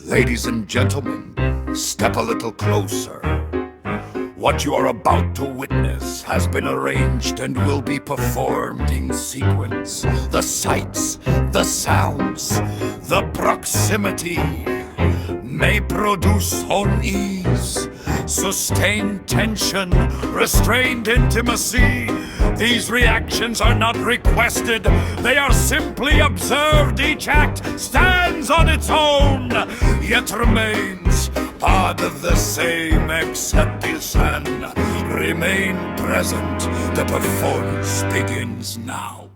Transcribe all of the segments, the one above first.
Ladies and gentlemen, step a little closer. What you are about to witness has been arranged and will be performed in sequence. The sights, the sounds, the proximity may produce unease, sustained tension, restrained intimacy. These reactions are not requested, they are simply observed. Each act stands on its own, yet remains part of the same acceptation. Remain present, the performance begins now.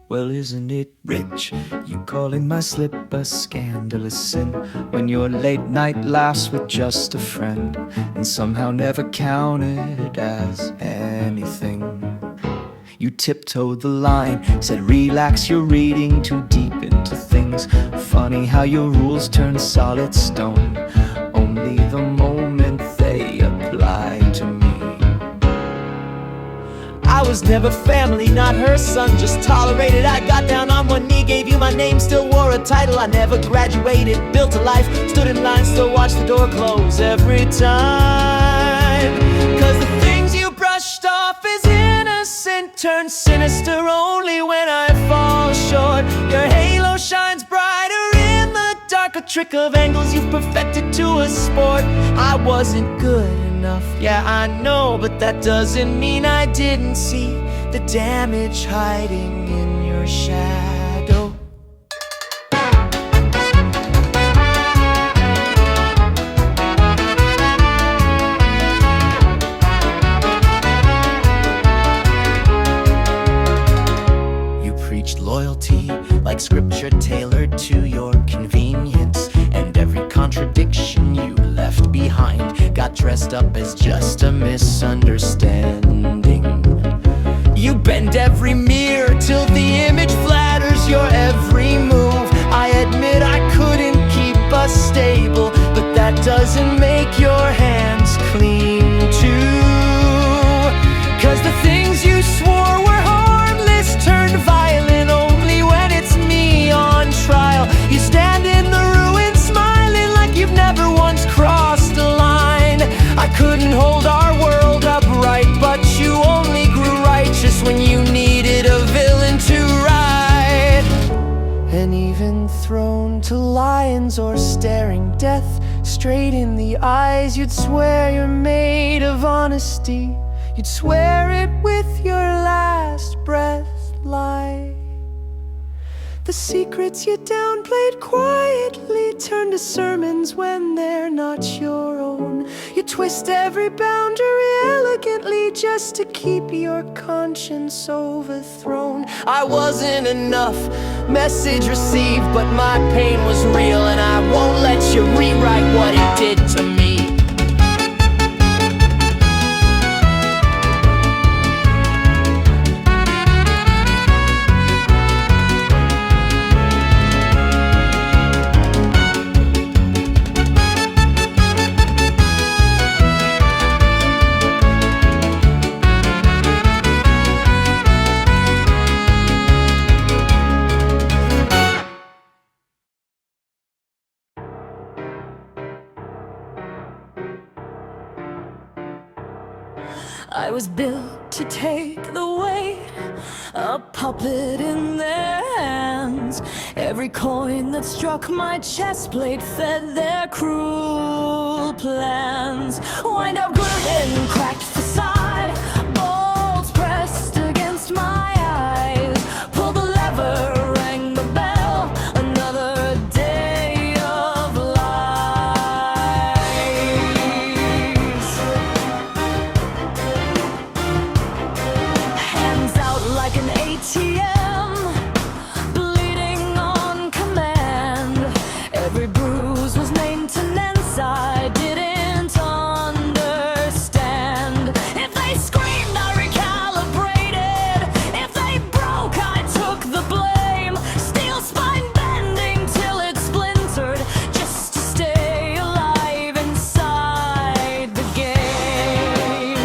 Well, isn't it rich, you calling my slip a scandalous sin, when your late night laughs with just a friend, and somehow never counted as anything. You tiptoed the line, said relax, you're reading too deep into things. Funny how your rules turn solid stone, only the moment they apply to me. I was never family, not her son, just tolerated. I got down on one knee, gave you my name, still wore a title. I never graduated, built a life, stood in line, still watched the door close every time. Cause the things you brushed off as innocent turn sinister only when I fall short. Your halo shines brighter in the dark, a trick of angles you've perfected to a sport. I wasn't good enough, yeah I know, but that doesn't mean I didn't see the damage hiding in your shadow. You preached loyalty like scripture tailored to your convenience, and every contradiction you left behind got dressed up as just a misunderstanding. You bend every mirror till the image flatters your every move. I admit I couldn't keep us stable, but that doesn't make your hands clean too. Cause the things you swore were harmless turned violent only when it's me on trial. You stand in the ruins smiling like you've never once crossed a line. I couldn't hold our world upright, but you only grew righteous when you needed a villain to ride. And even thrown to lions or staring death straight in the eyes, you'd swear you're made of honesty. You'd swear it with your last breath, lie. The secrets you downplayed quietly turn to sermons when they're not your own. You twist every boundary elegantly just to keep your conscience overthrown. I wasn't enough, message received, but my pain was real, and I won't let you rewrite what it did to me. I was built to take the weight, a puppet in their hands. Every coin that struck my chest plate fed their cruel plans. Wind up good and cracked facade, bolts pressed against my eyes. Pull the lever, rang the bell, another day of lies. Hands out like an ATM, bleeding on command. Every bruise was maintenance I didn't understand. If they screamed, I recalibrated. If they broke, I took the blame. Steel spine bending till it splintered, just to stay alive inside the game.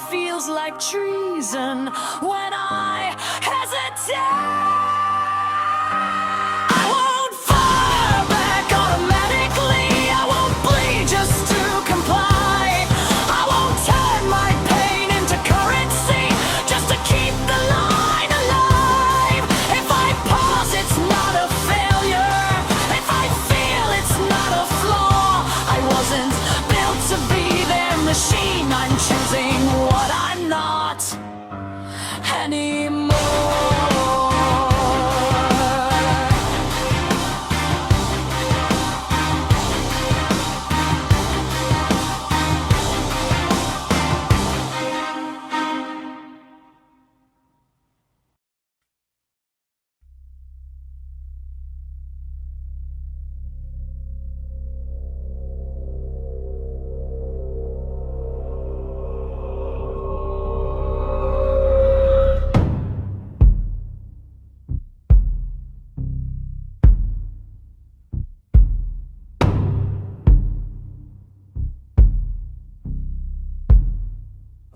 feels like treason when I hesitate. I won't fire back automatically. I won't bleed just to comply. I won't turn my pain into currency just to keep the line alive. If I pause, it's not a failure. If I feel, it's not a flaw. I wasn't built to be their machine. I'm choosing what I'm not anymore.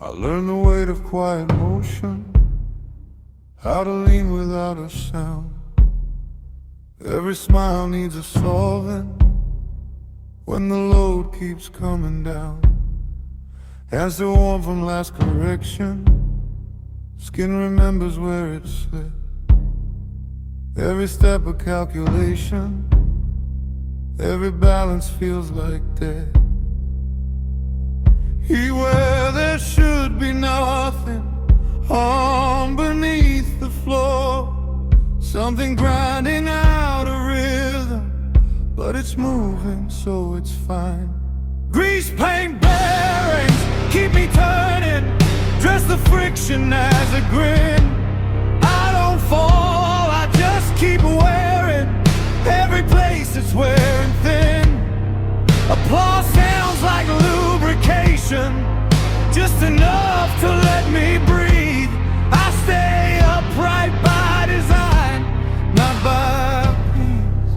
I learned the weight of quiet motion, how to lean without a sound. Every smile needs a solvent when the load keeps coming down. Hands still warm from last correction, skin remembers where it slipped. Every step a calculation, every balance feels like death. He where there should be nothing, on beneath the floor. Something grinding out a rhythm, but it's moving, so it's fine. Greasepaint bearings keep me turning, dress the friction as a grin. I don't fall, I just keep wearing every place it's wearing thin. Applause sounds like lubrication, just enough to let me breathe. I stay upright by design, not by peace.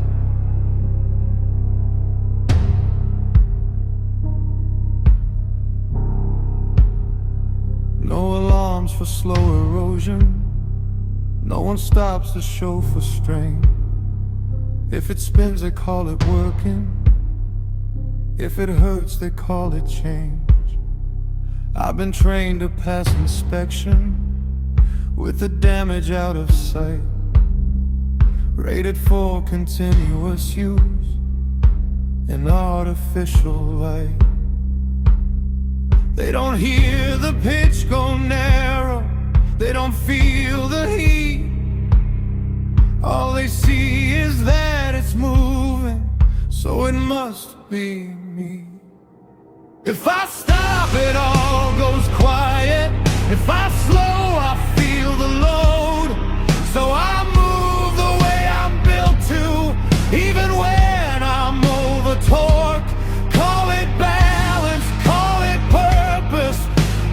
No alarms for slow erosion, no one stops the show for strain. If it spins, they call it working. If it hurts, they call it change. I've been trained to pass inspection with the damage out of sight, rated for continuous use in artificial light. They don't hear the pitch go narrow, they don't feel the heat. All they see is that it's moving, so it must be me. If I stop, it all goes quiet. If I slow, I feel the load. So I move the way I'm built to, even when I'm over torque. Call it balance, call it purpose,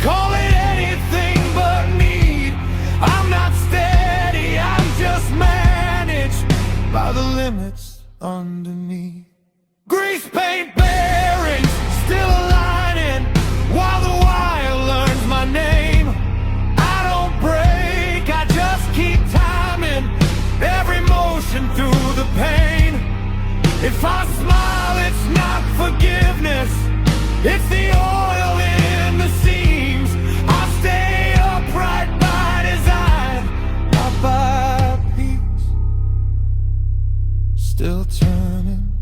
call it anything but need. I'm not steady, I'm just managed by the limits underneath. Greasepaint bearings still aligning while the wire learns my name. I don't break, I just keep timing every motion through the pain. If I smile, it's not forgiveness, it's the oil in the seams. I stay upright by design, not by peace. Still turning,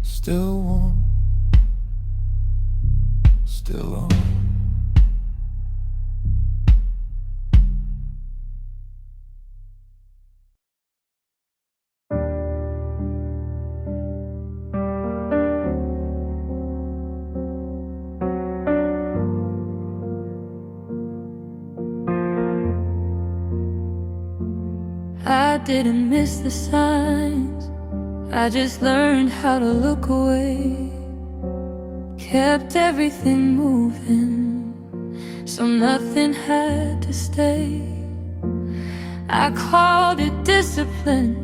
still warm, still on. I didn't miss the signs, I just learned how to look away. Kept everything moving, so nothing had to stay. I called it discipline,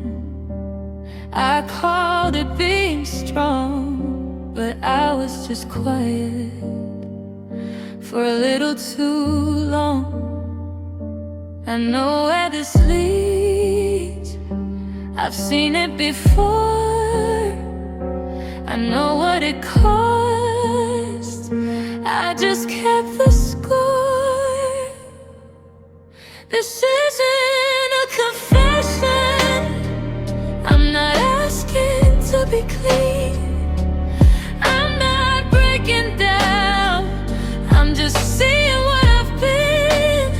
I called it being strong, but I was just quiet for a little too long. I know where this leads, I've seen it before. I know what it cost, I just kept the score. This isn't a confession, I'm not asking to be clean, I'm not breaking down, I'm just seeing what I've been.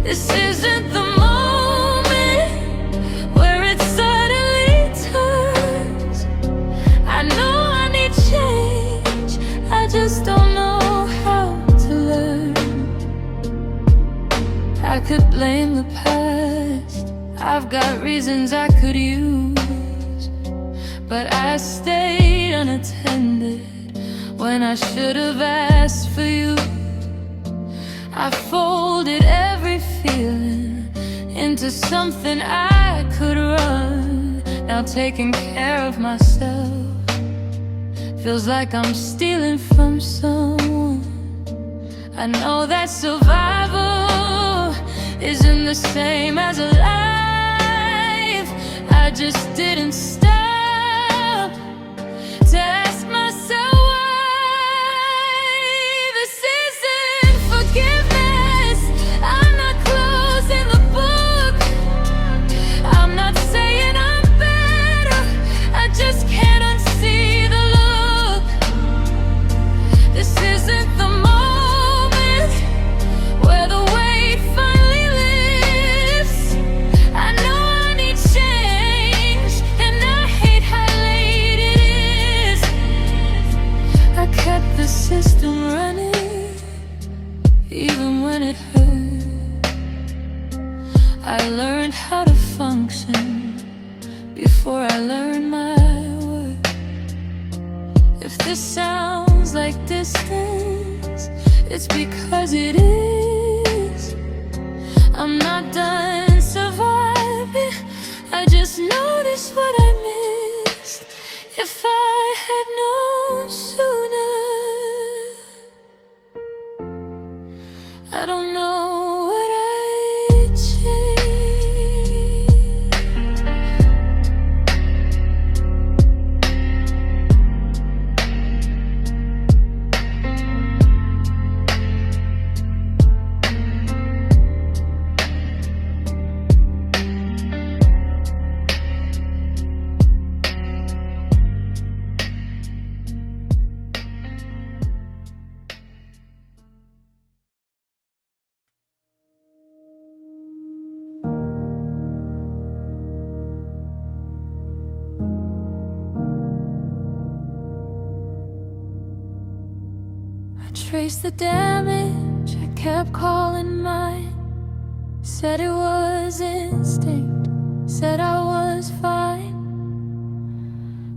This isn't the moment where it suddenly turns. I know I need change, I just don't know how to learn. I could blame the past, I've got reasons I could use, but I stayed unattended when I should have asked for you. I folded every feeling into something I could run. Now taking care of myself feels like I'm stealing from someone. I know that survival isn't the same as alive. I just didn't stop to ask myself why. This isn't forgiveness, I'm not closing the book, I'm not saying I'm better, I just can't unsee the look. This isn't the moment where the weight finally lifts. I know I need change, and I hate how late it is. I kept the system running, even when it hurt. I learned how to function before I learned my worth. If this sounds like distance, it's because it is. I'm not done surviving, I just noticed what I missed. If I had known sooner, I don't know what I'd change. I traced the damage, I kept calling mine. Said it was instinct, said I was fine.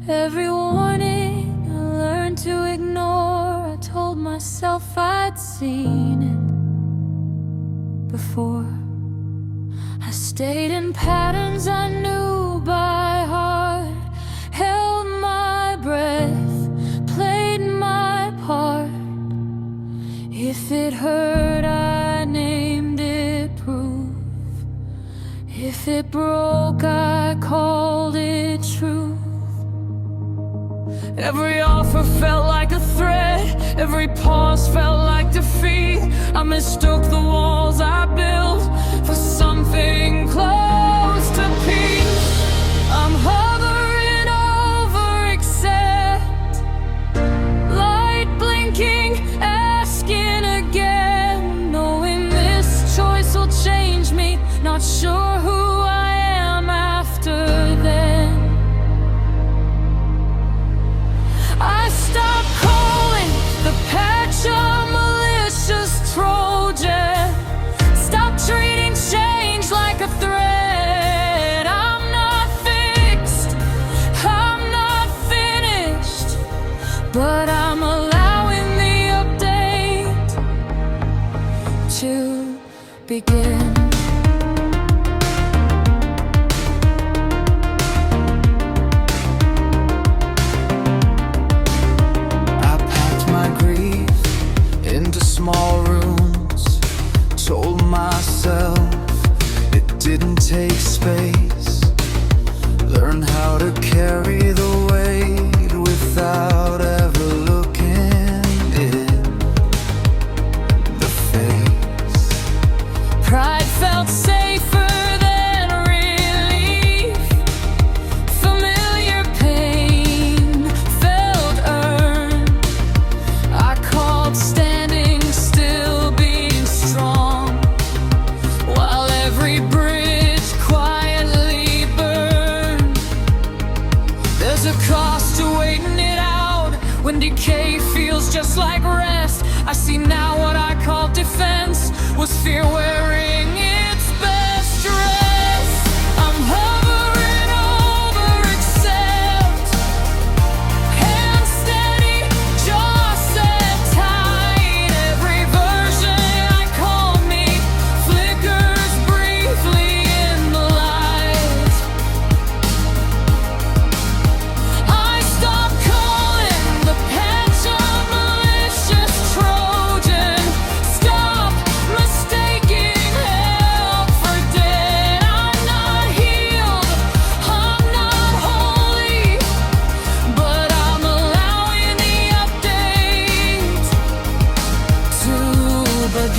Every warning I learned to ignore, I told myself I'd seen it before. I stayed in patterns I knew by heart, held my breath, played my part. If it hurt, I named it proof. If it broke, I called it truth. Every offer felt like a threat, every pause felt like defeat. I mistook the walls I built for something close to peace. I'm hovering over accept, light blinking, asking again, knowing this choice will change me, not sure who I am after then. I stopped calling the patch a malicious Trojan, stop treating change like a threat. I'm not fixed, I'm not finished, but I'm allowing the update to begin. I packed my grief into small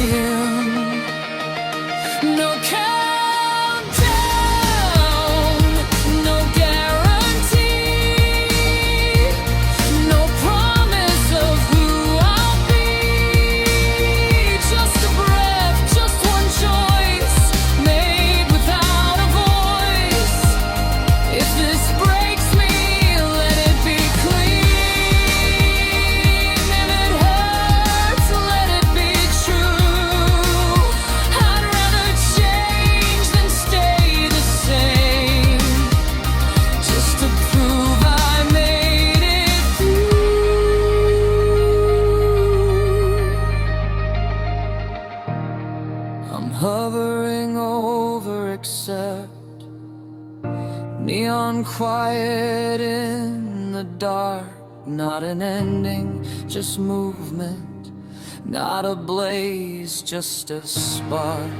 begin. No countdown, no guarantee, no promise of who I'll be. Just a breath, just one choice, made without a voice. If this breaks me, let it be clean. If it hurts, let it be true. I'd rather change than stay the same, just to prove I made it through. I'm hovering over accept, neon quiet in the dark. Not an ending, just movement. Not a blaze, just a spark.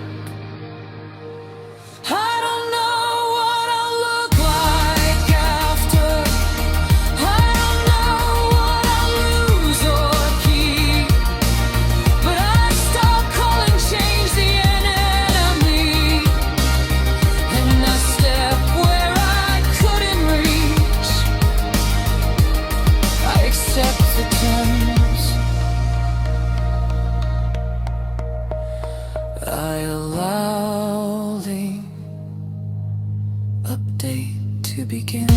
I don't know what I'll look like after. I don't know what I'll lose or keep. But I stop calling change the enemy, and I step where I couldn't reach. I accept the terms. I allow the update to begin.